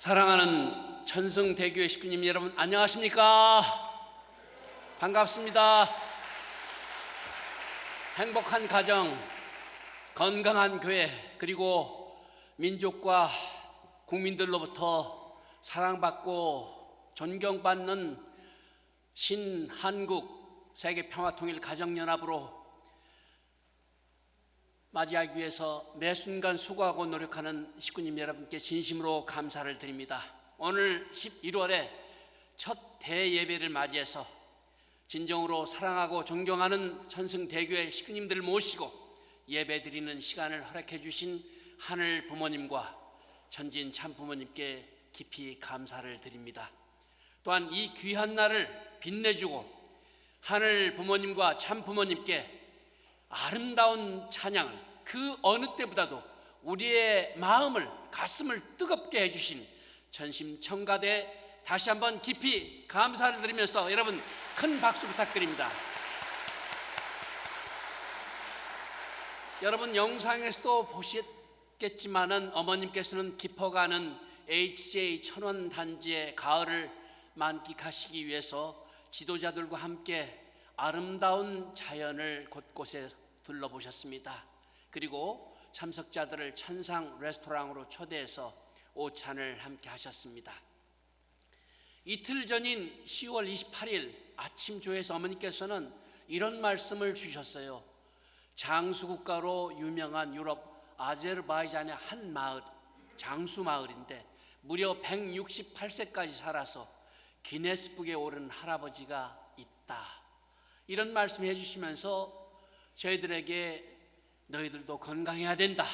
사랑하는 천성대교회 식구님 여러분, 안녕하십니까? 반갑습니다. 행복한 가정, 건강한 교회, 그리고 민족과 국민들로부터 사랑받고 존경받는 신한국 세계평화통일가정연합으로 맞이하기 위해서 매 순간 수고하고 노력하는 식구님 여러분께 진심으로 감사를 드립니다. 오늘 11월에 첫 대예배를 맞이해서 진정으로 사랑하고 존경하는 천성대교회 식구님들을 모시고 예배드리는 시간을 허락해 주신 하늘 부모님과 천진 참부모님께 깊이 감사를 드립니다. 또한 이 귀한 날을 빛내주고 하늘 부모님과 참부모님께 아름다운 찬양을 그 어느 때보다도 우리의 마음을, 가슴을 뜨겁게 해주신 전심청가대 다시 한번 깊이 감사를 드리면서 여러분 큰 박수 부탁드립니다. 여러분 영상에서도 보셨겠지만은 어머님께서는 깊어가는 HJ 천원단지의 가을을 만끽하시기 위해서 지도자들과 함께 아름다운 자연을 곳곳에 둘러보셨습니다. 그리고 참석자들을 천상 레스토랑으로 초대해서 오찬을 함께 하셨습니다. 이틀 전인 10월 28일 아침 조에서 어머니께서는 이런 말씀을 주셨어요. 장수국가로 유명한 유럽 아제르바이잔의 한 마을, 장수 마을인데 무려 168세까지 살아서 기네스북에 오른 할아버지가 있다. 이런 말씀 해주시면서 저희들에게 너희들도 건강해야 된다.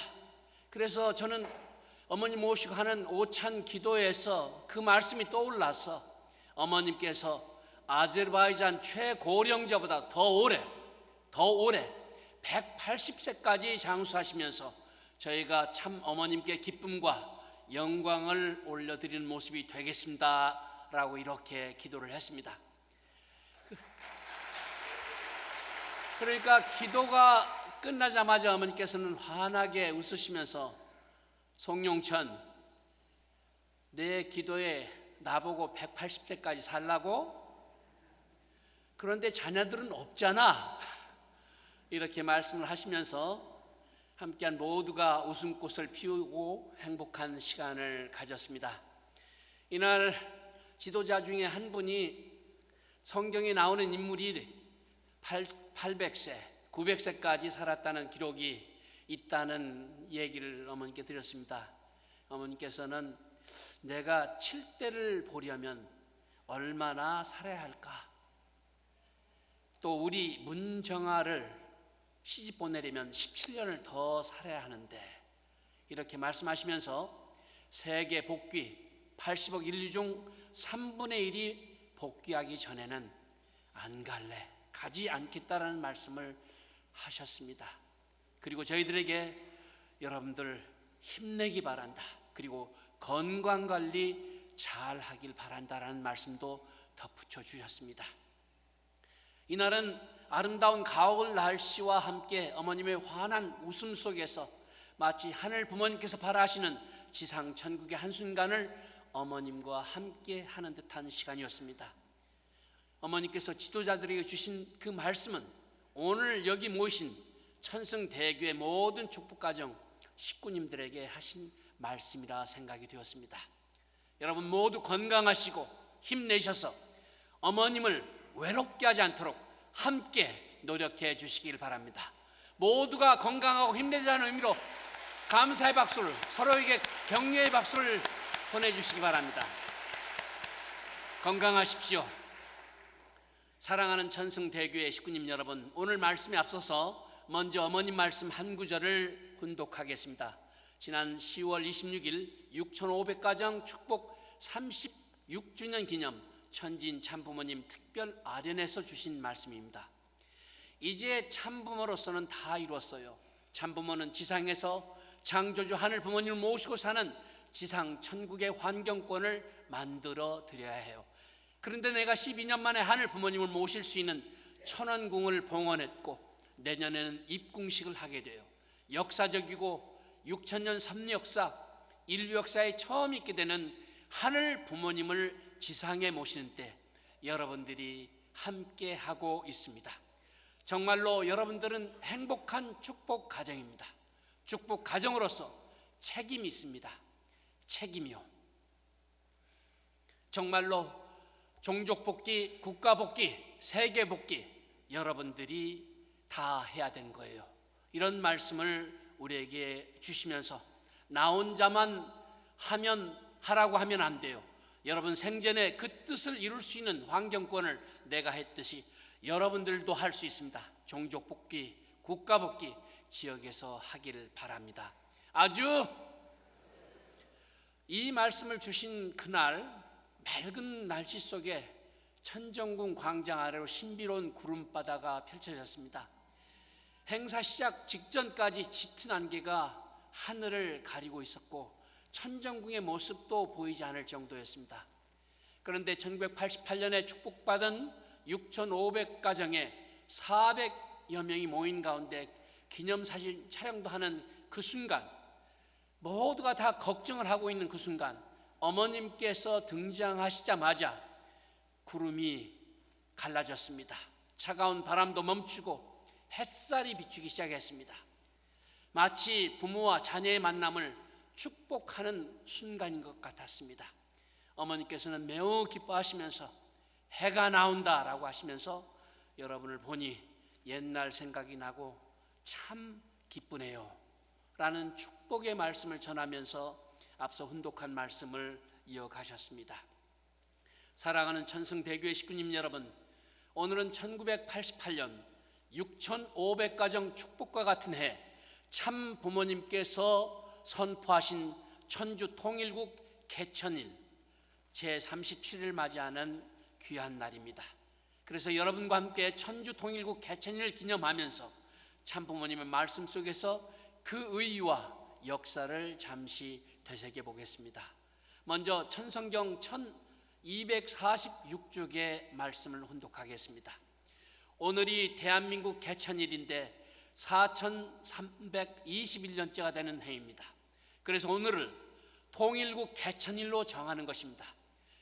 그래서 저는 어머님 모시고 하는 오찬 기도에서 그 말씀이 떠올라서 어머님께서 아제르바이잔 최고령자보다 더 오래 180세까지 장수하시면서 저희가 참 어머님께 기쁨과 영광을 올려드리는 모습이 되겠습니다 라고 이렇게 기도를 했습니다. 그러니까 기도가 끝나자마자 어머니께서는 환하게 웃으시면서 송용천, 내 기도에 나보고 180세까지 살라고? 그런데 자녀들은 없잖아. 이렇게 말씀을 하시면서 함께한 모두가 웃음꽃을 피우고 행복한 시간을 가졌습니다. 이날 지도자 중에 한 분이 성경에 나오는 인물이 800세, 900세까지 살았다는 기록이 있다는 얘기를 어머니께 드렸습니다. 어머니께서는 내가 7대를 보려면 얼마나 살아야 할까? 또 우리 문정아를 시집 보내려면 17년을 더 살아야 하는데 이렇게 말씀하시면서 세계 복귀 80억 인류 중 3분의 1이 복귀하기 전에는 안 갈래, 가지 않겠다라는 말씀을 하셨습니다. 그리고 저희들에게 여러분들 힘내기 바란다, 그리고 건강관리 잘 하길 바란다라는 말씀도 덧붙여 주셨습니다. 이날은 아름다운 가을 날씨와 함께 어머님의 환한 웃음 속에서 마치 하늘 부모님께서 바라시는 지상 천국의 한순간을 어머님과 함께 하는 듯한 시간이었습니다. 어머니께서 지도자들에게 주신 그 말씀은 오늘 여기 모이신 천성대교의 모든 축복가정 식구님들에게 하신 말씀이라 생각이 되었습니다. 여러분 모두 건강하시고 힘내셔서 어머님을 외롭게 하지 않도록 함께 노력해 주시길 바랍니다. 모두가 건강하고 힘내자는 의미로 감사의 박수를, 서로에게 격려의 박수를 보내주시기 바랍니다. 건강하십시오. 사랑하는 천성대교회 식구님 여러분, 오늘 말씀에 앞서서 먼저 어머님 말씀 한 구절을 훈독하겠습니다. 지난 10월 26일 6,500가정 축복 36주년 기념 천진 참부모님 특별 아련에서 주신 말씀입니다. 이제 참부모로서는 다 이루었어요. 참부모는 지상에서 창조주 하늘 부모님을 모시고 사는 지상 천국의 환경권을 만들어 드려야 해요. 그런데 내가 12년 만에 하늘 부모님을 모실 수 있는 천원궁을 봉헌했고 내년에는 입궁식을 하게 돼요. 역사적이고 6천년 섭리 역사, 인류 역사에 처음 있게 되는 하늘 부모님을 지상에 모시는 때 여러분들이 함께 하고 있습니다. 정말로 여러분들은 행복한 축복 가정입니다. 축복 가정으로서 책임이 있습니다. 책임이요. 정말로 종족 복귀, 국가 복귀, 세계 복귀 여러분들이 다 해야 되는 거예요. 이런 말씀을 우리에게 주시면서 나 혼자만 하라고 하면 안 돼요. 여러분 생전에 그 뜻을 이룰 수 있는 환경권을 내가 했듯이 여러분들도 할 수 있습니다. 종족 복귀, 국가 복귀 지역에서 하기를 바랍니다. 아주 이 말씀을 주신 그날 맑은 날씨 속에 천정궁 광장 아래로 신비로운 구름바다가 펼쳐졌습니다. 행사 시작 직전까지 짙은 안개가 하늘을 가리고 있었고 천정궁의 모습도 보이지 않을 정도였습니다. 그런데 1988년에 축복받은 6,500가정에 400여 명이 모인 가운데 기념사진 촬영도 하는 그 순간, 모두가 다 걱정을 하고 있는 그 순간 어머님께서 등장하시자마자 구름이 갈라졌습니다. 차가운 바람도 멈추고 햇살이 비추기 시작했습니다. 마치 부모와 자녀의 만남을 축복하는 순간인 것 같았습니다. 어머니께서는 매우 기뻐하시면서 해가 나온다라고 하시면서 여러분을 보니 옛날 생각이 나고 참 기쁘네요 라는 축복의 말씀을 전하면서 앞서 훈독한 말씀을 이어가셨습니다. 사랑하는 천승대교회 식구님 여러분, 오늘은 1988년 6,500가정 축복과 같은 해 참 부모님께서 선포하신 천주 통일국 개천일 제37일 맞이하는 귀한 날입니다. 그래서 여러분과 함께 천주 통일국 개천일을 기념하면서 참 부모님의 말씀 속에서 그 의의와 역사를 잠시 되새겨 보겠습니다. 먼저 천성경 1246쪽의 말씀을 훈독하겠습니다. 오늘이 대한민국 개천일인데 4321년째가 되는 해입니다. 그래서 오늘을 통일국 개천일로 정하는 것입니다.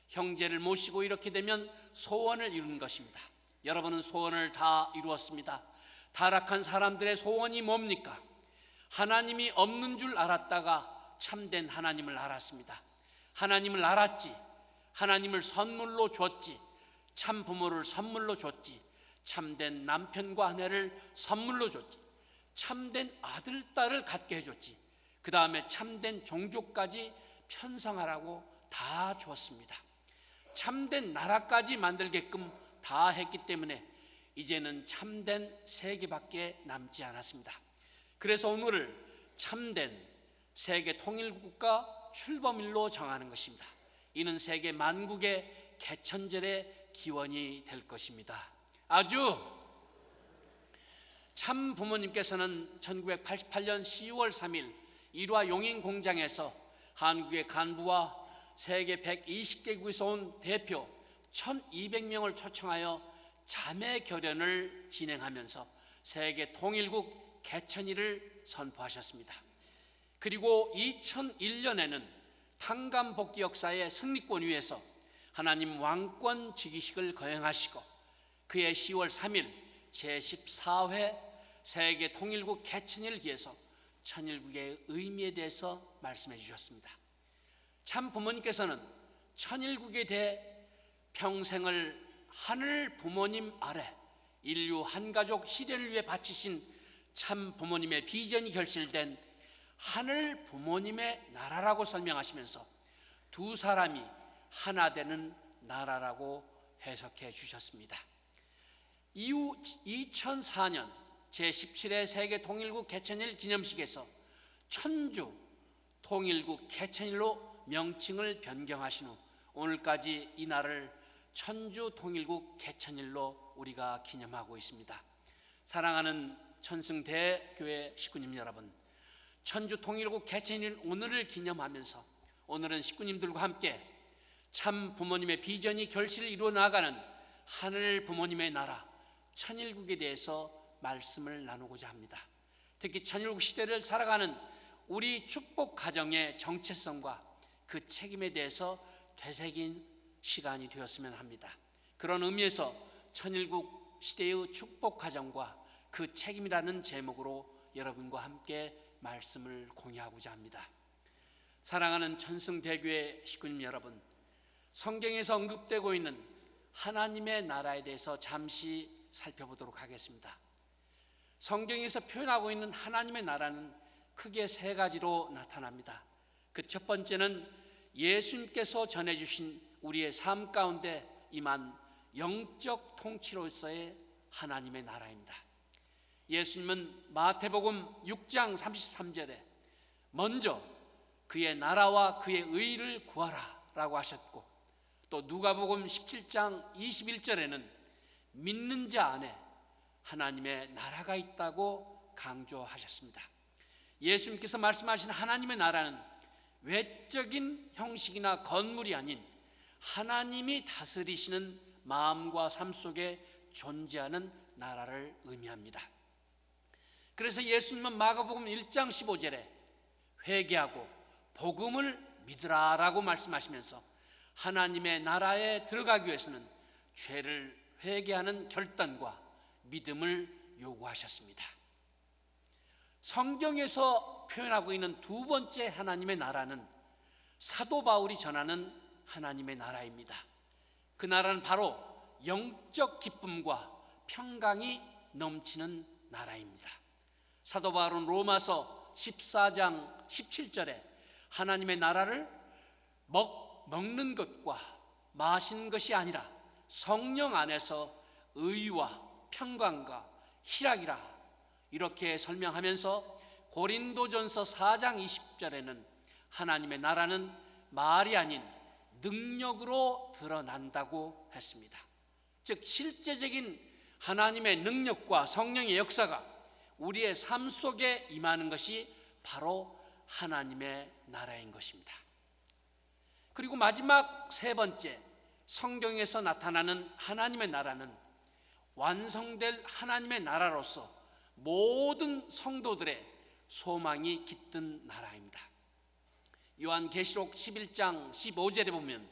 형제를 모시고 이렇게 되면 소원을 이루는 것입니다. 여러분은 소원을 다 이루었습니다. 타락한 사람들의 소원이 뭡니까? 하나님이 없는 줄 알았다가 참된 하나님을 알았습니다. 하나님을 알았지, 하나님을 선물로 줬지, 참 부모를 선물로 줬지, 참된 남편과 아내를 선물로 줬지, 참된 아들, 딸을 갖게 해줬지, 그 다음에 참된 종족까지 편성하라고 다 줬습니다. 참된 나라까지 만들게끔 다 했기 때문에 이제는 참된 세계밖에 남지 않았습니다. 그래서 오늘을 참된 세계 통일국가 출범일로 정하는 것입니다. 이는 세계 만국의 개천절의 기원이 될 것입니다. 아주 참 부모님께서는 1988년 10월 3일 일화 용인공장에서 한국의 간부와 세계 120개국에서 온 대표 1200명을 초청하여 자매 결연을 진행하면서 세계 통일국 개천일을 선포하셨습니다. 그리고 2001년에는 탕감복귀 역사의 승리권 위에서 하나님 왕권 즉위식을 거행하시고 그해 10월 3일 제14회 세계 통일국 개천일을 기해서 천일국의 의미에 대해서 말씀해 주셨습니다. 참 부모님께서는 천일국에 대해 평생을 하늘 부모님 아래 인류 한가족 실현을 위해 바치신 참 부모님의 비전이 결실된 하늘 부모님의 나라라고 설명하시면서 두 사람이 하나 되는 나라라고 해석해 주셨습니다. 이후 2004년 제17회 세계 통일국 개천일 기념식에서 천주 통일국 개천일로 명칭을 변경하신 후 오늘까지 이 날을 천주 통일국 개천일로 우리가 기념하고 있습니다. 사랑하는 천승대교회 식구님 여러분, 천주 통일국 개천일 오늘을 기념하면서 오늘은 식구님들과 함께 참 부모님의 비전이 결실을 이루어 나가는 하늘 부모님의 나라 천일국에 대해서 말씀을 나누고자 합니다. 특히 천일국 시대를 살아가는 우리 축복 가정의 정체성과 그 책임에 대해서 되새긴 시간이 되었으면 합니다. 그런 의미에서 천일국 시대의 축복 가정과 그 책임이라는 제목으로 여러분과 함께 말씀을 공유하고자 합니다. 사랑하는 천승대교회 식구님 여러분, 성경에서 언급되고 있는 하나님의 나라에 대해서 잠시 살펴보도록 하겠습니다. 성경에서 표현하고 있는 하나님의 나라는 크게 세 가지로 나타납니다. 그 첫 번째는 예수님께서 전해주신 우리의 삶 가운데 임한 영적 통치로서의 하나님의 나라입니다. 예수님은 마태복음 6장 33절에 먼저 그의 나라와 그의 의를 구하라 라고 하셨고, 또 누가복음 17장 21절에는 믿는 자 안에 하나님의 나라가 있다고 강조하셨습니다. 예수님께서 말씀하신 하나님의 나라는 외적인 형식이나 건물이 아닌 하나님이 다스리시는 마음과 삶 속에 존재하는 나라를 의미합니다. 그래서 예수님은 마가복음 1장 15절에 회개하고 복음을 믿으라 라고 말씀하시면서 하나님의 나라에 들어가기 위해서는 죄를 회개하는 결단과 믿음을 요구하셨습니다. 성경에서 표현하고 있는 두 번째 하나님의 나라는 사도 바울이 전하는 하나님의 나라입니다. 그 나라는 바로 영적 기쁨과 평강이 넘치는 나라입니다. 사도 바울은 로마서 14장 17절에 하나님의 나라를 먹는 것과 마시는 것이 아니라 성령 안에서 의와 평강과 희락이라 이렇게 설명하면서 고린도전서 4장 20절에는 하나님의 나라는 말이 아닌 능력으로 드러난다고 했습니다. 즉 실제적인 하나님의 능력과 성령의 역사가 우리의 삶 속에 임하는 것이 바로 하나님의 나라인 것입니다. 그리고 마지막 세 번째, 성경에서 나타나는 하나님의 나라는 완성될 하나님의 나라로서 모든 성도들의 소망이 깃든 나라입니다. 요한계시록 11장 15절에 보면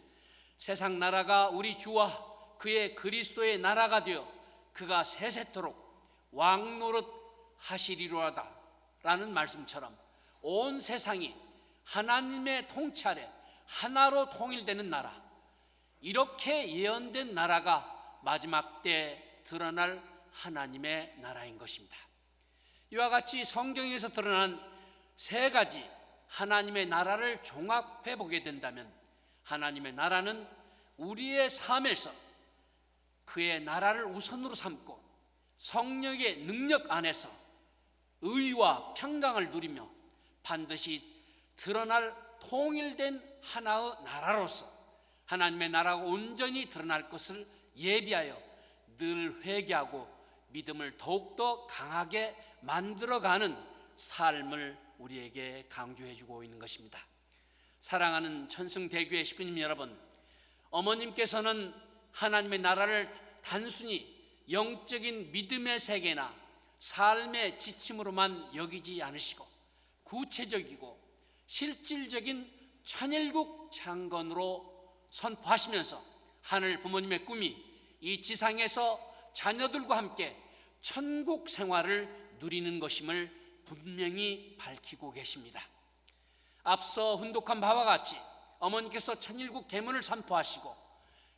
세상 나라가 우리 주와 그의 그리스도의 나라가 되어 그가 세세토록 왕노릇 하시리로다 라는 말씀처럼 온 세상이 하나님의 통치 아래 하나로 통일되는 나라, 이렇게 예언된 나라가 마지막 때 드러날 하나님의 나라인 것입니다. 이와 같이 성경에서 드러난 세 가지 하나님의 나라를 종합해 보게 된다면 하나님의 나라는 우리의 삶에서 그의 나라를 우선으로 삼고 성령의 능력 안에서 의와 평강을 누리며 반드시 드러날 통일된 하나의 나라로서 하나님의 나라가 온전히 드러날 것을 예비하여 늘 회개하고 믿음을 더욱더 강하게 만들어가는 삶을 우리에게 강조해주고 있는 것입니다. 사랑하는 천승대교회 식구님 여러분, 어머님께서는 하나님의 나라를 단순히 영적인 믿음의 세계나 삶의 지침으로만 여기지 않으시고 구체적이고 실질적인 천일국 창건으로 선포하시면서 하늘 부모님의 꿈이 이 지상에서 자녀들과 함께 천국 생활을 누리는 것임을 분명히 밝히고 계십니다. 앞서 훈독한 바와 같이 어머니께서 천일국 계문을 선포하시고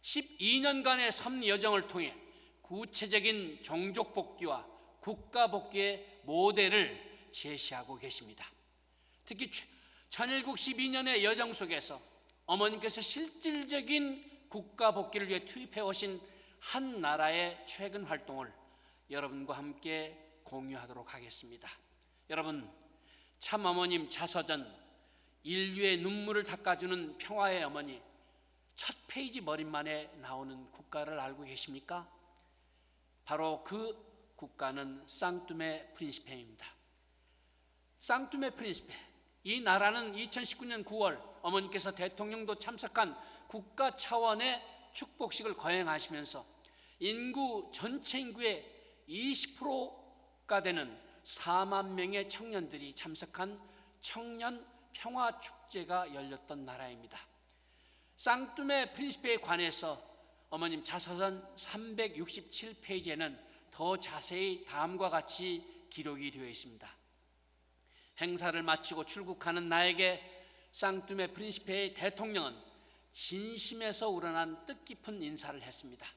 12년간의 섭리 여정을 통해 구체적인 종족 복귀와 국가 복귀의 모델을 제시하고 계십니다. 특히 천일국 12년의 여정 속에서 어머님께서 실질적인 국가 복귀를 위해 투입해 오신 한 나라의 최근 활동을 여러분과 함께 공유하도록 하겠습니다. 여러분, 참 어머님 자서전 인류의 눈물을 닦아주는 평화의 어머니 첫 페이지 머릿만에 나오는 국가를 알고 계십니까? 바로 그 국가는 상투메 프린시페입니다. 상투메 프린시페, 이 나라는 2019년 9월 어머니께서 대통령도 참석한 국가 차원의 축복식을 거행하시면서 인구 전체 인구의 20%가 되는 4만 명의 청년들이 참석한 청년 평화 축제가 열렸던 나라입니다. 쌍뚜메 프린시페에 관해서 어머님 자서전 367페이지에는 더 자세히 다음과 같이 기록이 되어 있습니다. 행사를 마치고 출국하는 나에게 쌍뚜메 프린시페의 대통령은 진심에서 우러난 뜻깊은 인사를 했습니다.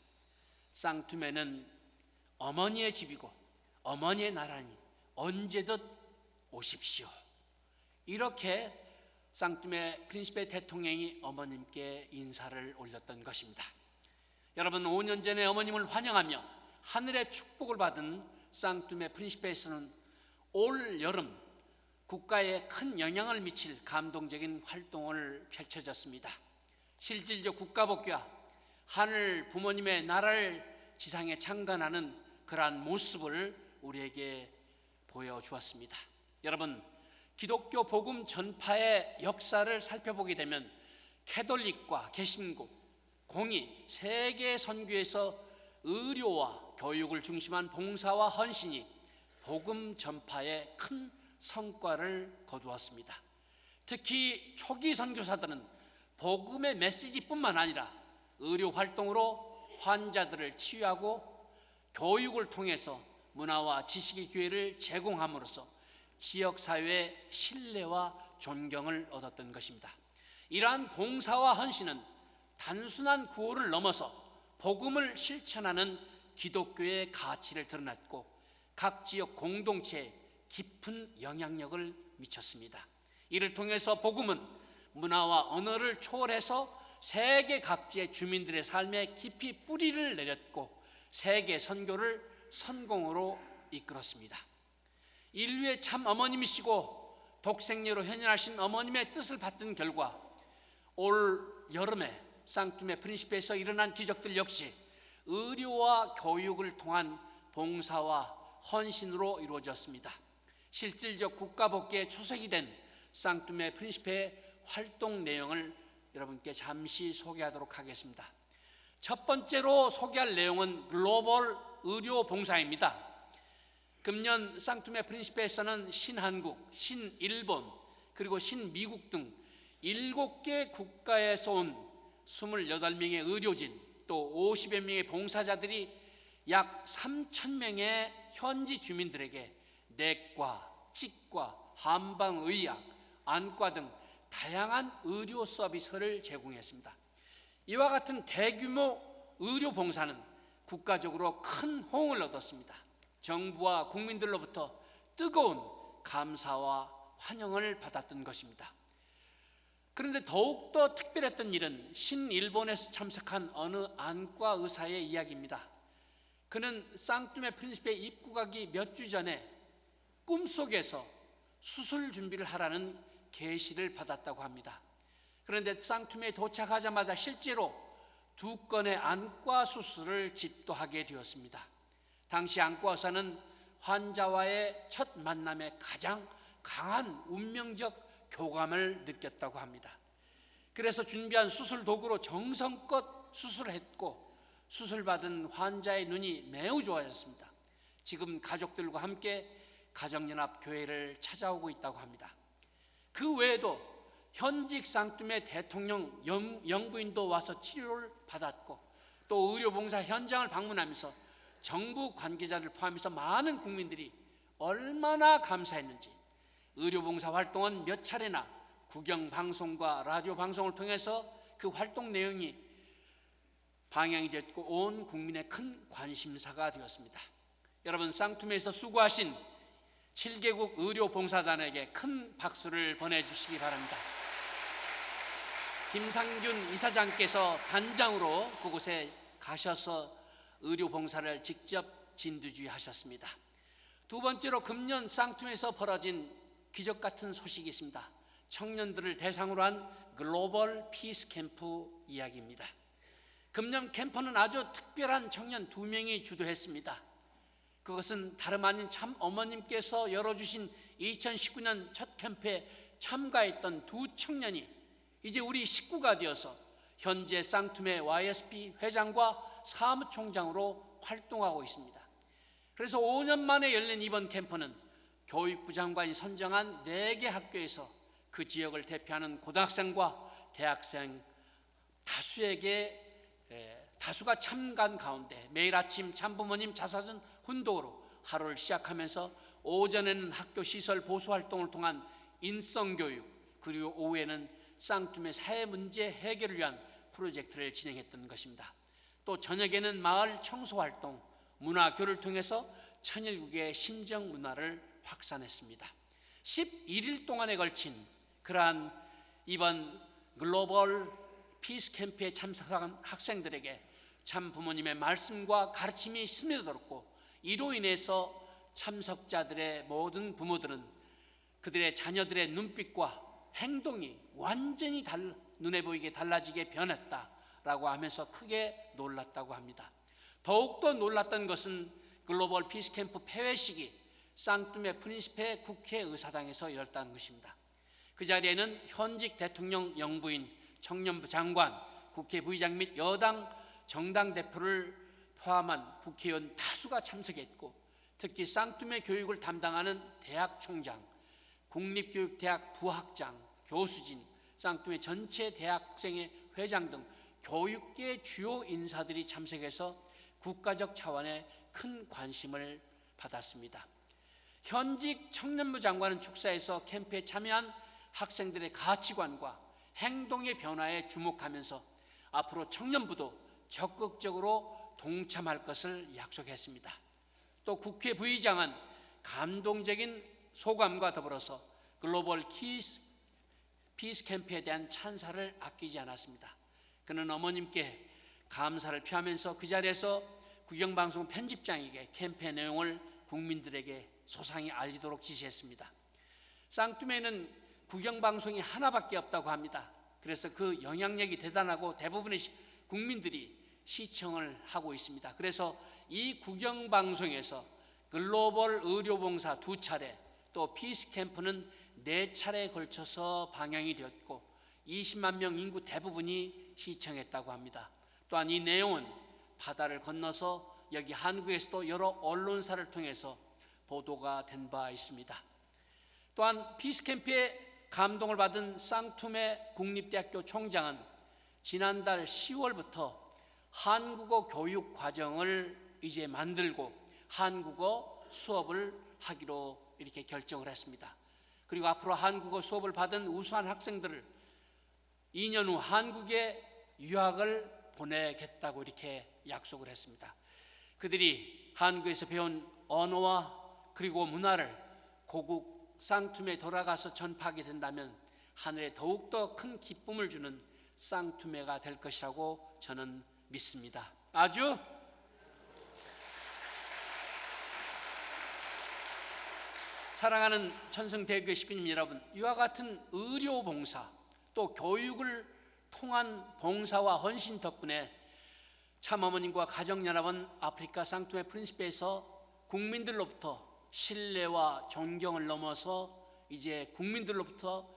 쌍뚜메는 어머니의 집이고 어머니의 나라니 언제든 오십시오. 이렇게 쌍뚜메 프린시페 대통령이 어머님께 인사를 올렸던 것입니다. 여러분, 5년 전에 어머님을 환영하며 하늘의 축복을 받은 쌍뚜메 프린시페에서는 올 여름 국가에 큰 영향을 미칠 감동적인 활동을 펼쳐졌습니다. 실질적 국가복귀와 하늘 부모님의 나라를 지상에 창건하는 그러한 모습을 우리에게 보여주었습니다. 여러분, 기독교 복음 전파의 역사를 살펴보게 되면 캐톨릭과 개신교, 공의, 세계 선교에서 의료와 교육을 중심한 봉사와 헌신이 복음 전파에 큰 성과를 거두었습니다. 특히 초기 선교사들은 복음의 메시지뿐만 아니라 의료 활동으로 환자들을 치유하고 교육을 통해서 문화와 지식의 기회를 제공함으로써 지역사회의 신뢰와 존경을 얻었던 것입니다. 이러한 봉사와 헌신은 단순한 구호를 넘어서 복음을 실천하는 기독교의 가치를 드러냈고 각 지역 공동체에 깊은 영향력을 미쳤습니다. 이를 통해서 복음은 문화와 언어를 초월해서 세계 각지의 주민들의 삶에 깊이 뿌리를 내렸고 세계 선교를 성공으로 이끌었습니다. 인류의 참 어머님이시고 독생녀로 현현하신 어머님의 뜻을 받든 결과 올 여름에 쌍뚜메 프린시페에서 일어난 기적들 역시 의료와 교육을 통한 봉사와 헌신으로 이루어졌습니다. 실질적 국가복귀에 초석이 된 쌍뚜메 프린시페의 활동 내용을 여러분께 잠시 소개하도록 하겠습니다. 첫 번째로 소개할 내용은 글로벌 의료 봉사입니다. 금년 쌍뚜메 프린시페에서는 신한국, 신일본, 그리고 신미국 등 7개 국가에서 온 28명의 의료진 또 50여 명의 봉사자들이 약 3,000명의 현지 주민들에게 내과, 치과, 한방의학, 안과 등 다양한 의료 서비스를 제공했습니다. 이와 같은 대규모 의료 봉사는 국가적으로 큰 호응을 얻었습니다. 정부와 국민들로부터 뜨거운 감사와 환영을 받았던 것입니다. 그런데 더욱더 특별했던 일은 신일본에서 참석한 어느 안과 의사의 이야기입니다. 그는 쌍뚜메 프린시페에 입국하기 몇 주 전에 꿈속에서 수술 준비를 하라는 계시를 받았다고 합니다. 그런데 쌍뚜메에 도착하자마자 실제로 2건의 안과 수술을 집도하게 되었습니다. 당시 안과 의사는 환자와의 첫 만남에 가장 강한 운명적 교감을 느꼈다고 합니다. 그래서 준비한 수술 도구로 정성껏 수술을 했고 수술받은 환자의 눈이 매우 좋아졌습니다. 지금 가족들과 함께 가정연합교회를 찾아오고 있다고 합니다. 그 외에도 현직 쌍뚜메 대통령 영부인도 와서 치료를 받았고 또 의료봉사 현장을 방문하면서 정부 관계자를 포함해서 많은 국민들이 얼마나 감사했는지 의료봉사 활동은 몇 차례나 국영방송과 라디오 방송을 통해서 그 활동 내용이 방영이 됐고 온 국민의 큰 관심사가 되었습니다. 여러분, 쌍뚜메에서 수고하신 7개국 의료봉사단에게 큰 박수를 보내주시기 바랍니다. 김상균 이사장께서 단장으로 그곳에 가셔서 의료봉사를 직접 진두지휘하셨습니다. 두 번째로 금년 쌍뚜메에서 벌어진 기적 같은 소식이 있습니다. 청년들을 대상으로 한 글로벌 피스 캠프 이야기입니다. 금년 캠프는 아주 특별한 청년 2명이 주도했습니다. 그것은 다름 아닌 참 어머님께서 열어주신 2019년 첫 캠프에 참가했던 2 청년이 이제 우리 식구가 되어서 현재 쌍뚜메 YSP 회장과 사무총장으로 활동하고 있습니다. 그래서 5년 만에 열린 이번 캠프는 교육부 장관이 선정한 4개 학교에서 그 지역을 대표하는 고등학생과 대학생 다수가 참관 가운데 매일 아침 참부모님 자사전 훈독으로 하루를 시작하면서 오전에는 학교 시설 보수 활동을 통한 인성교육, 그리고 오후에는 쌍툼의 사회 문제 해결을 위한 프로젝트를 진행했던 것입니다. 또 저녁에는 마을 청소 활동, 문화교를 통해서 천일국의 심정 문화를 확산했습니다. 11일 동안에 걸친 그러한 이번 글로벌 피스 캠프에 참석한 학생들에게 참 부모님의 말씀과 가르침이 스며들었고, 이로 인해서 참석자들의 모든 부모들은 그들의 자녀들의 눈빛과 행동이 완전히 눈에 보이게 달라지게 변했다라고 하면서 크게 놀랐다고 합니다. 더욱더 놀랐던 것은 글로벌 피스캠프 폐회식이 쌍툼의 프린시페 국회의사당에서 열렸다는 것입니다. 그 자리에는 현직 대통령 영부인, 청년부 장관, 국회 부의장 및 여당 정당 대표를 포함한 국회의원 다수가 참석했고, 특히 쌍툼의 교육을 담당하는 대학 총장, 국립교육대학 부학장, 교수진, 쌍tum의 전체 대학생회 회장 등 교육계 주요 인사들이 참석해서 국가적 차원의 큰 관심을 받았습니다. 현직 청년부 장관은 축사에서 캠프에 참여한 학생들의 가치관과 행동의 변화에 주목하면서 앞으로 청년부도 적극적으로 동참할 것을 약속했습니다. 또 국회 부의장은 감동적인 소감과 더불어서 글로벌 피스 캠프에 대한 찬사를 아끼지 않았습니다. 그는 어머님께 감사를 표하면서 그 자리에서 국영방송 편집장에게 캠프의 내용을 국민들에게 소상히 알리도록 지시했습니다. 쌍tum에는 국영방송이 하나밖에 없다고 합니다. 그래서 그 영향력이 대단하고 대부분의 국민들이 시청을 하고 있습니다. 그래서 이 국영방송에서 글로벌 의료봉사 2차례, 또 피스캠프는 4차례에 걸쳐서 방영이 되었고 20만 명 인구 대부분이 시청했다고 합니다. 또한 이 내용은 바다를 건너서 여기 한국에서도 여러 언론사를 통해서 보도가 된 바 있습니다. 또한 피스캠프에 감동을 받은 쌍툼의 국립대학교 총장은 지난달 10월부터 한국어 교육 과정을 이제 만들고 한국어 수업을 하기로 이렇게 결정을 했습니다. 그리고 앞으로 한국어 수업을 받은 우수한 학생들을 2년 후 한국에 유학을 보내겠다고 이렇게 약속을 했습니다. 그들이 한국에서 배운 언어와 그리고 문화를 고국 쌍툼에 돌아가서 전파하게 된다면 하늘에 더욱더 큰 기쁨을 주는 쌍투메가 될 것이라고 저는 믿습니다. 아주 사랑하는 천성대교회 식구님 여러분, 이와 같은 의료봉사 또 교육을 통한 봉사와 헌신 덕분에 참어머님과 가정연합은 아프리카 쌍투메 프린시페에서 국민들로부터 신뢰와 존경을 넘어서 이제 국민들로부터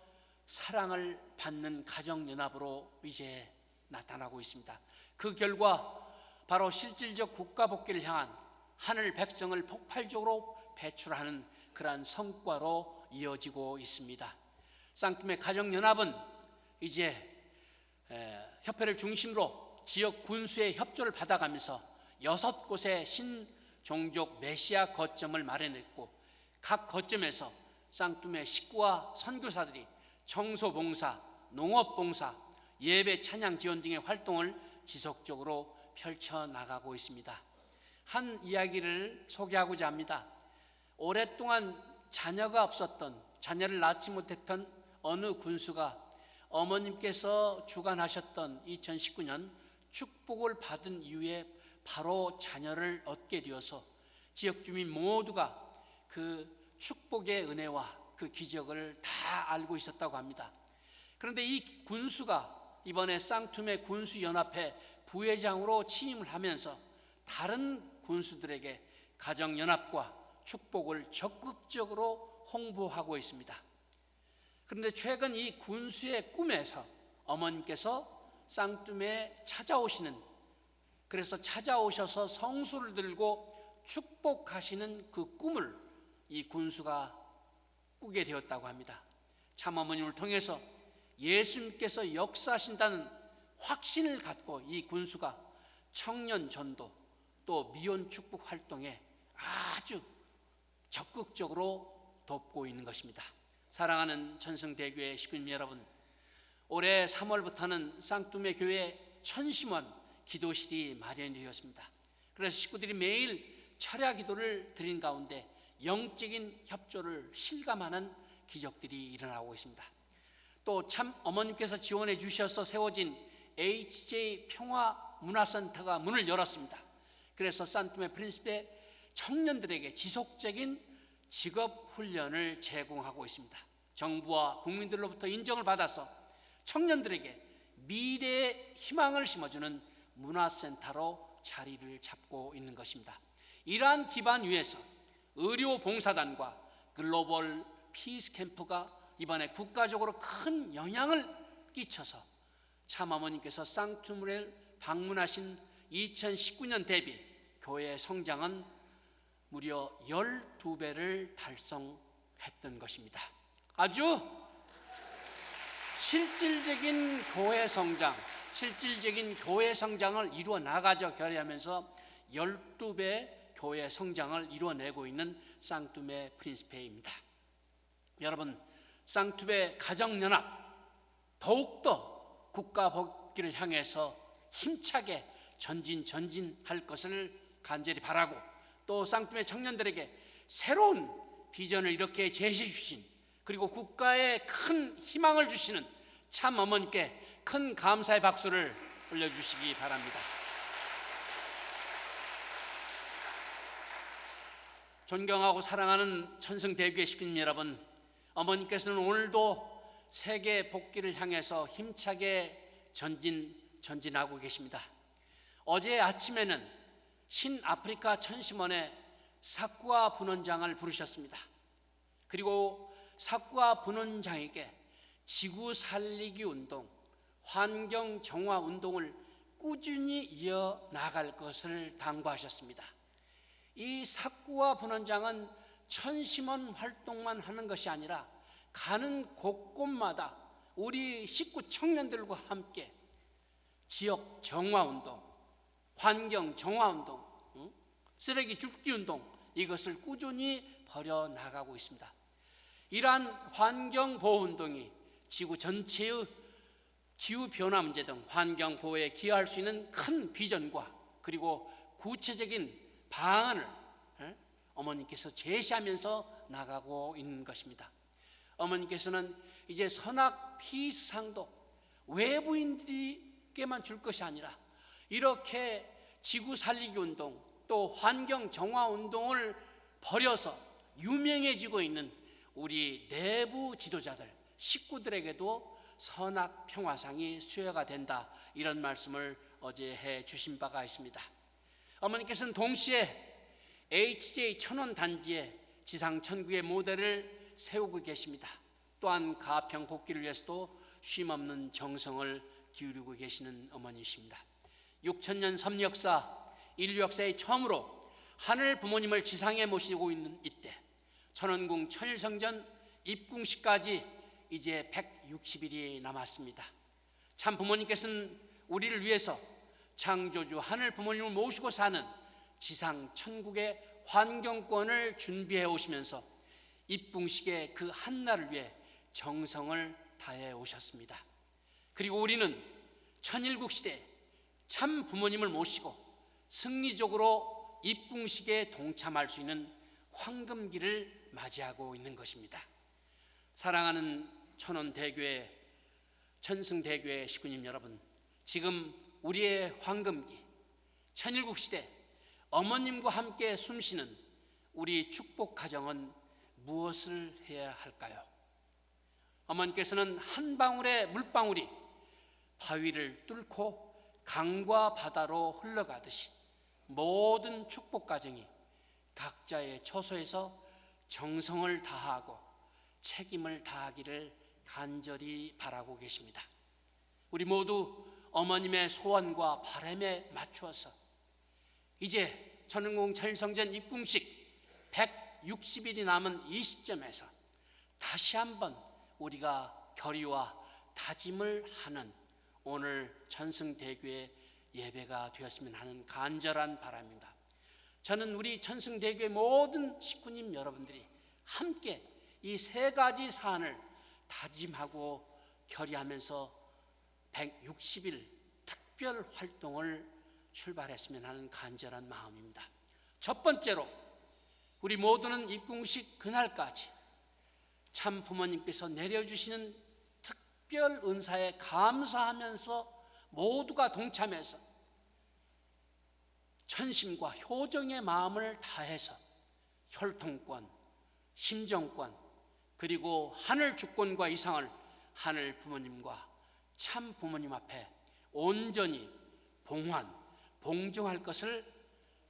사랑을 받는 가정연합으로 이제 나타나고 있습니다. 그 결과 바로 실질적 국가 복귀를 향한 하늘 백성을 폭발적으로 배출하는 그러한 성과로 이어지고 있습니다. 쌍투메 가정연합은 이제 협회를 중심으로 지역 군수의 협조를 받아가면서 6곳의 신종족 메시아 거점을 마련했고, 각 거점에서 쌍투메 식구와 선교사들이 청소봉사, 농업봉사, 예배 찬양 지원 등의 활동을 지속적으로 펼쳐나가고 있습니다. 한 이야기를 소개하고자 합니다. 오랫동안 자녀가 없었던, 자녀를 낳지 못했던 어느 군수가 어머님께서 주관하셨던 2019년 축복을 받은 이후에 바로 자녀를 얻게 되어서 지역 주민 모두가 그 축복의 은혜와 그 기적을 다 알고 있었다고 합니다. 그런데 이 군수가 이번에 쌍투메 군수연합회 부회장으로 취임을 하면서 다른 군수들에게 가정연합과 축복을 적극적으로 홍보하고 있습니다. 그런데 최근 이 군수의 꿈에서 어머님께서 쌍투메에 찾아오시는, 그래서 찾아오셔서 성수를 들고 축복하시는 그 꿈을 이 군수가 꾸게 되었다고 합니다. 참어머님을 통해서 예수님께서 역사하신다는 확신을 갖고 이 군수가 청년 전도 또 미혼 축복 활동에 아주 적극적으로 돕고 있는 것입니다. 사랑하는 천성대교회 식구님 여러분, 올해 3월부터는 쌍뚜메 교회 천심원 기도실이 마련이 되었습니다. 그래서 식구들이 매일 철야 기도를 드린 가운데 영적인 협조를 실감하는 기적들이 일어나고 있습니다. 또 참 어머님께서 지원해 주셔서 세워진 HJ 평화문화센터가 문을 열었습니다. 그래서 산뚜메 프린시페 청년들에게 지속적인 직업훈련을 제공하고 있습니다. 정부와 국민들로부터 인정을 받아서 청년들에게 미래의 희망을 심어주는 문화센터로 자리를 잡고 있는 것입니다. 이러한 기반 위에서 의료봉사단과 글로벌 피스캠프가 이번에 국가적으로 큰 영향을 끼쳐서 참어머님께서 쌍투무를 방문하신 2019년 대비 교회의 성장은 무려 12배를 달성했던 것입니다. 아주 실질적인 교회 성장을 이루어 나가죠. 결의하면서 12배 교회 성장을 이루어내고 있는 쌍뚜메 프린시페입니다. 여러분, 쌍뚜메 가정연합 더욱더 국가 복귀를 향해서 힘차게 전진할 것을 간절히 바라고, 또 쌍뚜메 청년들에게 새로운 비전을 이렇게 제시해 주신, 그리고 국가에 큰 희망을 주시는 참 어머니께 큰 감사의 박수를 올려주시기 바랍니다. 존경하고 사랑하는 천성대교회 식구님 여러분, 어머니께서는 오늘도 세계 복귀를 향해서 힘차게 전진하고 계십니다. 어제 아침에는 신아프리카 천심원의 사쿠아 분원장을 부르셨습니다. 그리고 사쿠아 분원장에게 지구 살리기 운동, 환경 정화 운동을 꾸준히 이어나갈 것을 당부하셨습니다. 이 사쿠아 분원장은 천심원 활동만 하는 것이 아니라 가는 곳곳마다 우리 식구 청년들과 함께 지역 정화운동, 환경 정화운동, 쓰레기 줍기 운동, 이것을 꾸준히 벌여나가고 있습니다. 이러한 환경보호운동이 지구 전체의 기후변화 문제 등 환경보호에 기여할 수 있는 큰 비전과 그리고 구체적인 방안을 어머니께서 제시하면서 나가고 있는 것입니다. 어머니께서는 이제 선악 피스상도 외부인들에게만 줄 것이 아니라 이렇게 지구 살리기 운동 또 환경 정화 운동을 벌여서 유명해지고 있는 우리 내부 지도자들, 식구들에게도 선악 평화상이 수여가 된다, 이런 말씀을 어제 해 주신 바가 있습니다. 어머니께서는 동시에 HJ 천원 단지에 지상 천국의 모델을 세우고 계십니다. 또한 가평 복귀를 위해서도 쉼없는 정성을 기울이고 계시는 어머니십니다. 6000년 섭력사, 인류 역사에 처음으로 하늘 부모님을 지상에 모시고 있는 이때, 천원궁 천일성전 입궁식까지 이제 160일이 남았습니다. 참 부모님께서는 우리를 위해서 창조주 하늘 부모님을 모시고 사는 지상 천국의 환경권을 준비해 오시면서 입궁식의 그 한날을 위해 정성을 다해 오셨습니다. 그리고 우리는 천일국 시대 참 부모님을 모시고 승리적으로 입궁식에 동참할 수 있는 황금기를 맞이하고 있는 것입니다. 사랑하는 천원대교회, 천승대교회 식구님 여러분, 지금 우리의 황금기, 천일국 시대 어머님과 함께 숨쉬는 우리 축복 가정은 무엇을 해야 할까요? 어머니께서는 한 방울의 물방울이 바위를 뚫고 강과 바다로 흘러가듯이 모든 축복 가정이 각자의 처소에서 정성을 다하고 책임을 다하기를 간절히 바라고 계십니다. 우리 모두 어머님의 소원과 바람에 맞추어서 이제 천은궁 천일성전 입궁식 160일이 남은 이 시점에서 다시 한번 우리가 결의와 다짐을 하는 오늘 천승대교의 예배가 되었으면 하는 간절한 바람입니다. 저는 우리 천승대교의 모든 식구님 여러분들이 함께 이 세 가지 사안을 다짐하고 결의하면서 160일 특별 활동을 출발했으면 하는 간절한 마음입니다. 첫 번째로 우리 모두는 입궁식 그날까지 참 부모님께서 내려주시는 특별 은사에 감사하면서 모두가 동참해서 천심과 효정의 마음을 다해서 혈통권, 심정권, 그리고 하늘 주권과 이상을 하늘 부모님과 참 부모님 앞에 온전히 봉정할 것을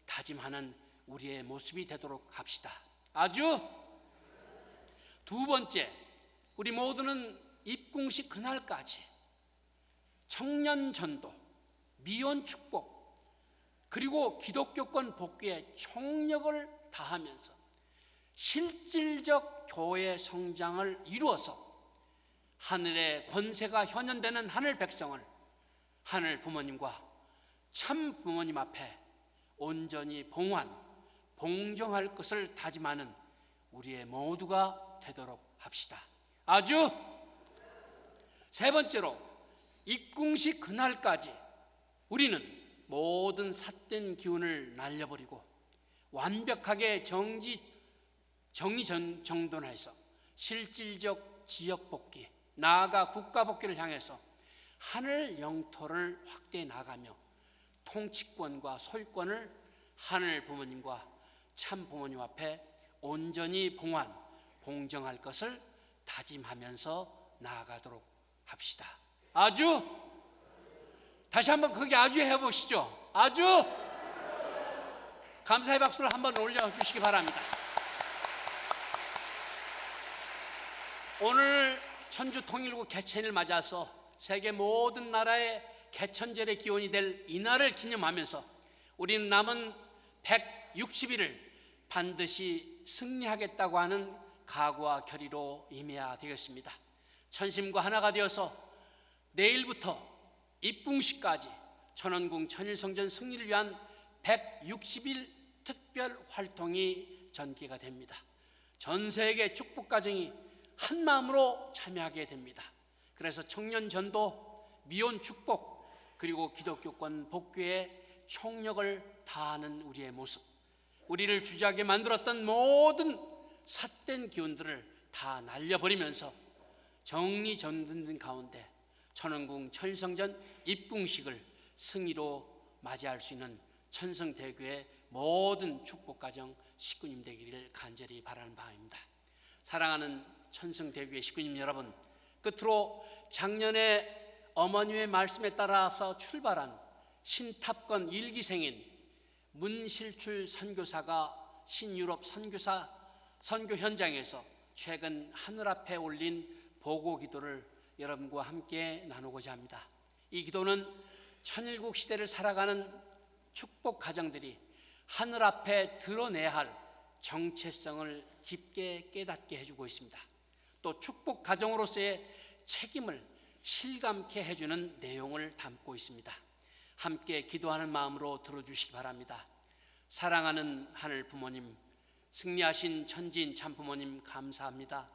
다짐하는 우리의 모습이 되도록 합시다. 아주 두 번째, 우리 모두는 입궁식 그날까지 청년 전도, 미혼 축복, 그리고 기독교권 복귀에 총력을 다하면서 실질적 교회 성장을 이루어서 하늘의 권세가 현현되는 하늘 백성을 하늘 부모님과 참 부모님 앞에 온전히 봉정할 것을 다짐하는 우리의 모두가 되도록 합시다. 아주 세 번째로 입궁식 그날까지 우리는 모든 삿된 기운을 날려버리고 완벽하게 정리정돈해서 실질적 지역 복귀, 나아가 국가 복귀를 향해서 하늘 영토를 확대해 나가며 통치권과 소유권을 하늘 부모님과 참 부모님 앞에 온전히 봉정할 것을 다짐하면서 나아가도록 합시다. 아주 다시 한번 크게 아주 해보시죠. 아주 감사의 박수를 한번 올려주시기 바랍니다. 오늘 천주통일국 개천을 맞아서 세계 모든 나라의 개천절의 기원이 될 이날을 기념하면서 우리는 남은 160일을 반드시 승리하겠다고 하는 각오와 결의로 임해야 되겠습니다. 천심과 하나가 되어서 내일부터 입궁식까지 천원궁 천일성전 승리를 위한 160일 특별 활동이 전개가 됩니다. 전 세계 축복 가정이 한 마음으로 참여하게 됩니다. 그래서 청년 전도, 미혼 축복, 그리고 기독교권 복귀에 총력을 다하는 우리의 모습, 우리를 주저하게 만들었던 모든 삿된 기운들을 다 날려버리면서 정리정돈 가운데 천원궁 천일성전 입궁식을 승리로 맞이할 수 있는 천성대교의 모든 축복가정 식구님 되기를 간절히 바라는 바입니다. 사랑하는 천성대교의 식구님 여러분, 끝으로 작년에 어머님의 말씀에 따라서 출발한 신탑권 1기생인 문실출 선교사가 신유럽 선교 현장에서 최근 하늘 앞에 올린 보고 기도를 여러분과 함께 나누고자 합니다. 이 기도는 천일국 시대를 살아가는 축복 가정들이 하늘 앞에 드러내야 할 정체성을 깊게 깨닫게 해주고 있습니다. 또 축복 가정으로서의 책임을 실감케 해주는 내용을 담고 있습니다. 함께 기도하는 마음으로 들어주시기 바랍니다. 사랑하는 하늘 부모님, 승리하신 천지인 참 부모님 감사합니다.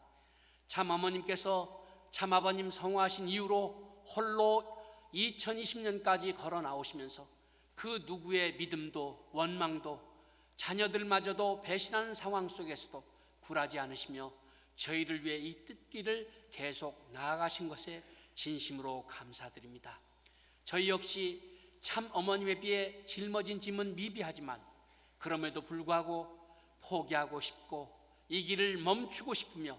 참 어머님께서 참 아버님 성화하신 이후로 홀로 2020년까지 걸어 나오시면서 그 누구의 믿음도 원망도 자녀들마저도 배신하는 상황 속에서도 굴하지 않으시며 저희를 위해 이 뜻길을 계속 나아가신 것에 진심으로 감사드립니다. 저희 역시 참 어머님에 비해 짊어진 짐은 미비하지만 그럼에도 불구하고 포기하고 싶고 이 길을 멈추고 싶으며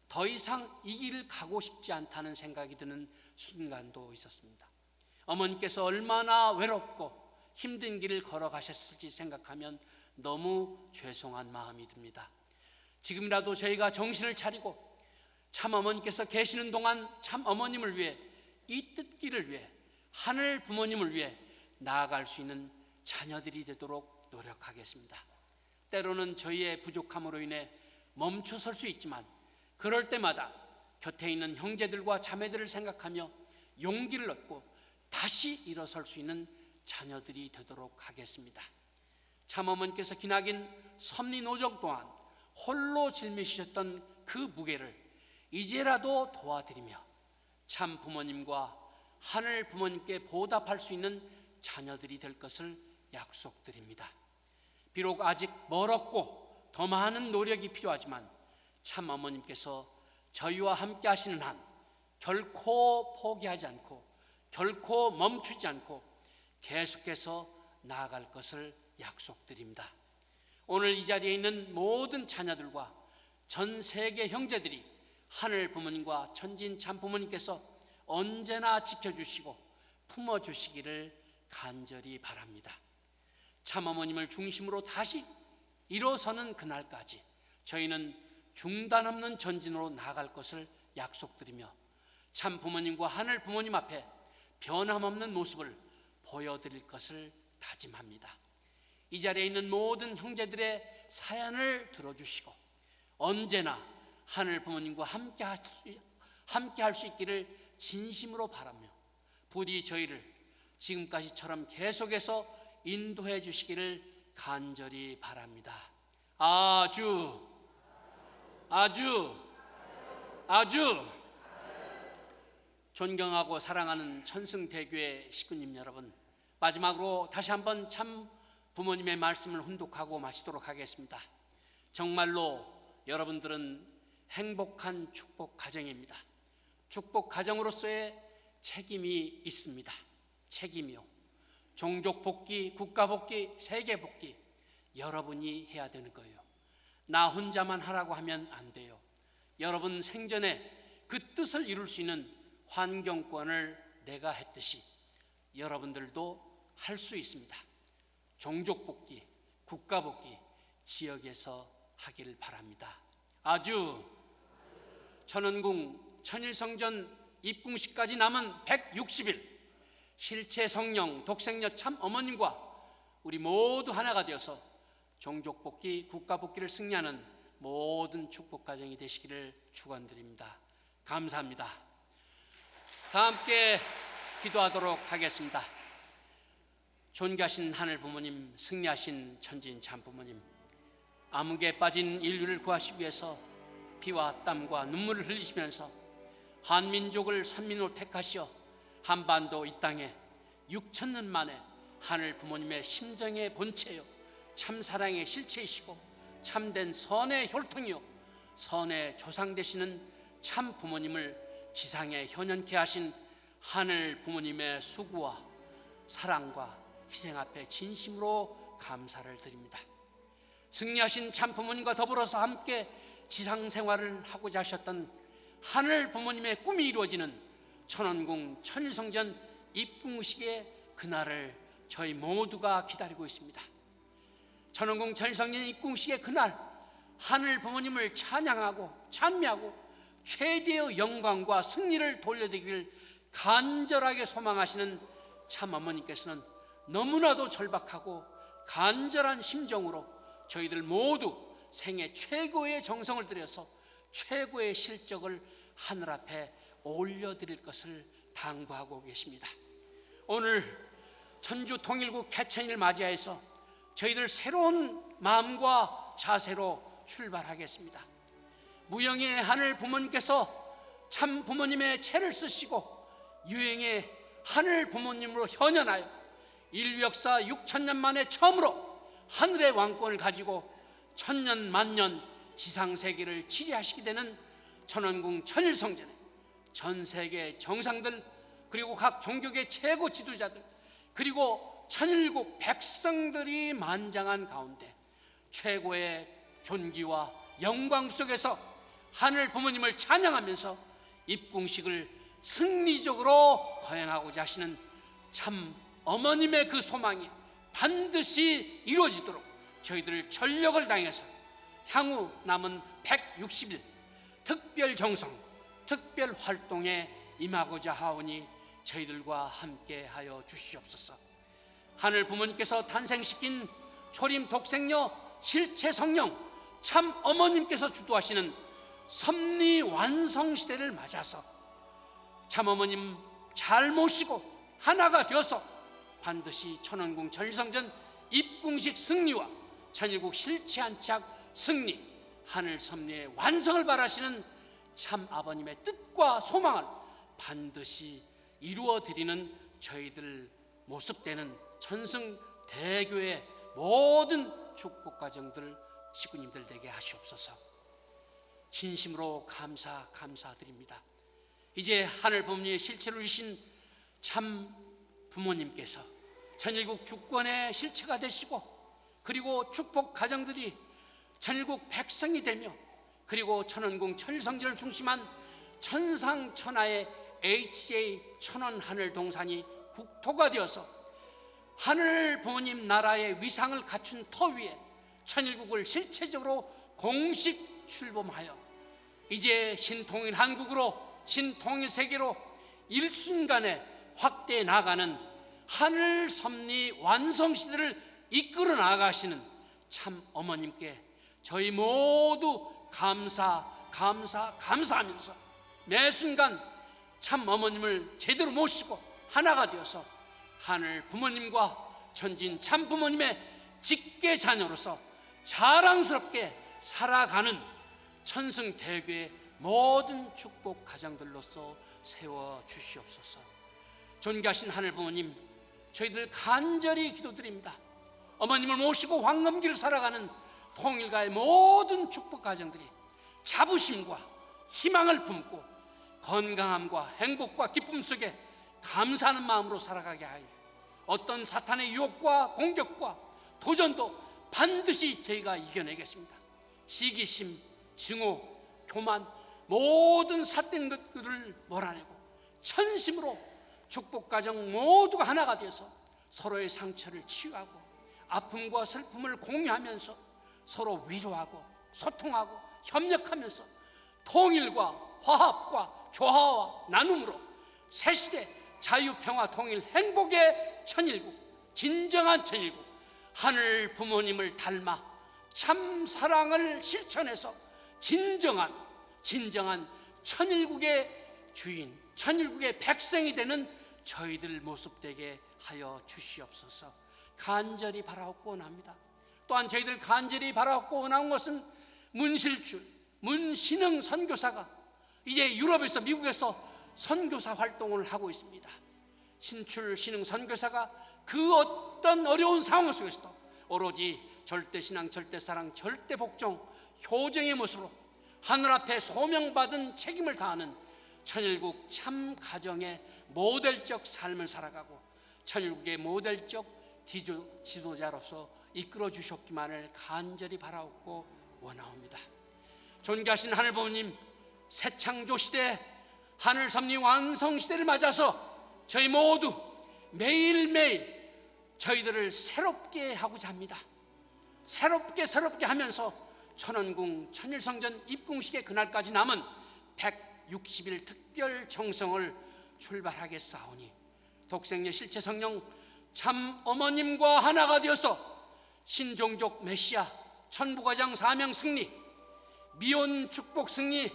더 이상 이 길을 가고 싶지 않다는 생각이 드는 순간도 있었습니다. 어머니께서 얼마나 외롭고 힘든 길을 걸어가셨을지 생각하면 너무 죄송한 마음이 듭니다. 지금이라도 저희가 정신을 차리고 참 어머니께서 계시는 동안 참 어머님을 위해 이 뜻길을 위해 하늘 부모님을 위해 나아갈 수 있는 자녀들이 되도록 노력하겠습니다. 때로는 저희의 부족함으로 인해 멈춰설 수 있지만 그럴 때마다 곁에 있는 형제들과 자매들을 생각하며 용기를 얻고 다시 일어설 수 있는 자녀들이 되도록 하겠습니다. 참어머니께서 기나긴 섭리 노정 동안 홀로 짊으시셨던 그 무게를 이제라도 도와드리며 참 부모님과 하늘 부모님께 보답할 수 있는 자녀들이 될 것을 약속드립니다. 비록 아직 멀었고 더 많은 노력이 필요하지만 참 어머님께서 저희와 함께 하시는 한 결코 포기하지 않고 결코 멈추지 않고 계속해서 나아갈 것을 약속드립니다. 오늘 이 자리에 있는 모든 자녀들과 전 세계 형제들이 하늘 부모님과 천진 참 부모님께서 언제나 지켜주시고 품어주시기를 간절히 바랍니다. 참 어머님을 중심으로 다시 일어서는 그날까지 저희는 중단 없는 전진으로 나아갈 것을 약속드리며 참 부모님과 하늘 부모님 앞에 변함없는 모습을 보여드릴 것을 다짐합니다. 이 자리에 있는 모든 형제들의 사연을 들어주시고 언제나 하늘 부모님과 함께 할 수 있기를 진심으로 바라며 부디 저희를 지금까지처럼 계속해서 인도해 주시기를 간절히 바랍니다. 아주 존경하고 사랑하는 천승대교회 식구님 여러분, 마지막으로 다시 한번 참 부모님의 말씀을 훈독하고 마치도록 하겠습니다. 정말로 여러분들은 행복한 축복 가정입니다. 축복 가정으로서의 책임이 있습니다. 책임이요. 종족 복귀, 국가 복귀, 세계 복귀 여러분이 해야 되는 거예요. 나 혼자만 하라고 하면 안 돼요. 여러분 생전에 그 뜻을 이룰 수 있는 환경권을 내가 했듯이 여러분들도 할 수 있습니다. 종족 복귀, 국가 복귀 지역에서 하기를 바랍니다. 아주 천원궁 천일성전 입궁식까지 남은 160일 실체 성령 독생녀 참 어머님과 우리 모두 하나가 되어서 종족 복귀, 국가 복귀를 승리하는 모든 축복 가정이 되시기를 축원드립니다. 감사합니다. 다 함께 기도하도록 하겠습니다. 존귀하신 하늘 부모님, 승리하신 천진 참 부모님, 암흑에 빠진 인류를 구하시기 위해서 피와 땀과 눈물을 흘리시면서 한민족을 선민으로 택하시어 한반도 이 땅에 6,000년 만에 하늘 부모님의 심정의 본체요 참사랑의 실체이시고 참된 선의 혈통이요 선의 조상 되시는 참 부모님을 지상에 현현케 하신 하늘 부모님의 수고와 사랑과 희생 앞에 진심으로 감사를 드립니다. 승리하신 참 부모님과 더불어서 함께 지상 생활을 하고자 하셨던 하늘 부모님의 꿈이 이루어지는 천원궁 천일성전 입궁식의 그날을 저희 모두가 기다리고 있습니다. 천원궁 천일성전 입궁식의 그날 하늘 부모님을 찬양하고 찬미하고 최대의 영광과 승리를 돌려드리기를 간절하게 소망하시는 참 어머니께서는 너무나도 절박하고 간절한 심정으로 저희들 모두 생애 최고의 정성을 들여서 최고의 실적을 하늘 앞에 올려드릴 것을 당부하고 계십니다. 오늘 천주 통일국 개천일 맞이해서 저희들 새로운 마음과 자세로 출발하겠습니다. 무영의 하늘 부모님께서 참 부모님의 채를 쓰시고 유행의 하늘 부모님으로 현현하여 인류 역사 6,000년 만에 처음으로 하늘의 왕권을 가지고 천년 만년 지상세계를 치리하시게 되는 천원궁 천일성전에 전 세계 정상들 그리고 각 종교계 최고 지도자들 그리고 천일국 백성들이 만장한 가운데 최고의 존귀와 영광 속에서 하늘 부모님을 찬양하면서 입궁식을 승리적으로 거행하고자 하시는 참 어머님의 그 소망이 반드시 이루어지도록 저희들 전력을 다해서 향후 남은 160일 특별 정성, 특별 활동에 임하고자 하오니 저희들과 함께 하여 주시옵소서. 하늘 부모님께서 탄생시킨 초림 독생녀 실체 성령 참 어머님께서 주도하시는 섭리 완성 시대를 맞아서 참 어머님 잘 모시고 하나가 되어서 반드시 천원궁 천일성전 입궁식 승리와 천일국 실체 안착 승리, 하늘 섭리의 완성을 바라시는 참 아버님의 뜻과 소망을 반드시 이루어 드리는 저희들 모습되는 천승대교의 모든 축복 가정들 식구님들 되게 하시옵소서. 진심으로 감사드립니다. 이제 하늘 부모님의 실체로 이신 참 부모님께서 천일국 주권의 실체가 되시고, 그리고 축복 가정들이 천일국 백성이 되며, 그리고 천원궁 천일성전을 중심한 천상천하의 HA 천원 하늘 동산이 국토가 되어서 하늘 부모님 나라의 위상을 갖춘 터 위에 천일국을 실체적으로 공식 출범하여 이제 신통일 한국으로, 신통일 세계로 일순간에 확대해 나가는 하늘 섭리 완성 시대를 이끌어 나가시는 참 어머님께 저희 모두 감사하면서 매 순간 참 어머님을 제대로 모시고 하나가 되어서 하늘 부모님과 천진 참 부모님의 직계 자녀로서 자랑스럽게 살아가는 천승대교의 모든 축복 가정들로서 세워 주시옵소서. 존귀하신 하늘 부모님, 저희들 간절히 기도드립니다. 어머님을 모시고 황금길을 살아가는 통일가의 모든 축복 가정들이 자부심과 희망을 품고 건강함과 행복과 기쁨 속에 감사하는 마음으로 살아가게 하여, 어떤 사탄의 유혹과 공격과 도전도 반드시 저희가 이겨내겠습니다. 시기심, 증오, 교만, 모든 삿된 것들을 몰아내고 천심으로 축복 가정 모두가 하나가 되어서 서로의 상처를 치유하고 아픔과 슬픔을 공유하면서 서로 위로하고 소통하고 협력하면서 통일과 화합과 조화와 나눔으로 새시대 자유평화 통일 행복의 천일국, 진정한 천일국, 하늘 부모님을 닮아 참 사랑을 실천해서 진정한 천일국의 주인, 천일국의 백성이 되는 저희들 모습되게 하여 주시옵소서. 간절히 바라옵고 원합니다. 또한 저희들 간절히 바라옵고 원하는 것은 문실줄, 문신흥 선교사가 이제 유럽에서 미국에서 선교사 활동을 하고 있습니다. 신출 신흥 선교사가 그 어떤 어려운 상황 속에서도 오로지 절대신앙, 절대사랑, 절대복종, 효정의 모습으로 하늘 앞에 소명받은 책임을 다하는 천일국 참 가정의 모델적 삶을 살아가고 천일국의 모델적 지도자로서 이끌어 주셨기만을 간절히 바라옵고 원하옵니다. 존귀하신 하늘 부모님, 새 창조 시대, 하늘 섭리 완성 시대를 맞아서 저희 모두 매일매일 저희들을 새롭게 하고자 합니다. 새롭게 하면서 천원궁 천일성전 입궁식의 그날까지 남은 160일 특별 정성을 출발하겠사오니 독생녀 실체 성령 참 어머님과 하나가 되어서 신종족 메시아 천부과장 사명 승리, 미온 축복 승리,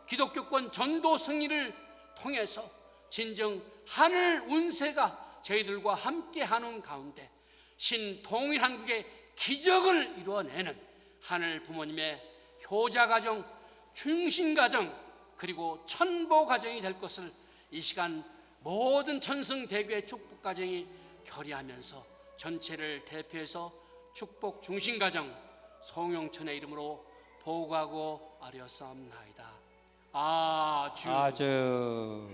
기독교권 전도 승리를 통해서 진정 하늘 운세가 저희들과 함께하는 가운데 신통일 한국의 기적을 이루어내는 하늘 부모님의 효자가정, 중신가정, 그리고 천보가정이 될 것을 이 시간 모든 천승대교의 축복가정이 결의하면서 전체를 대표해서 축복 중신가정 송영천의 이름으로 보고하고 아뢰었사옵나이다. 아주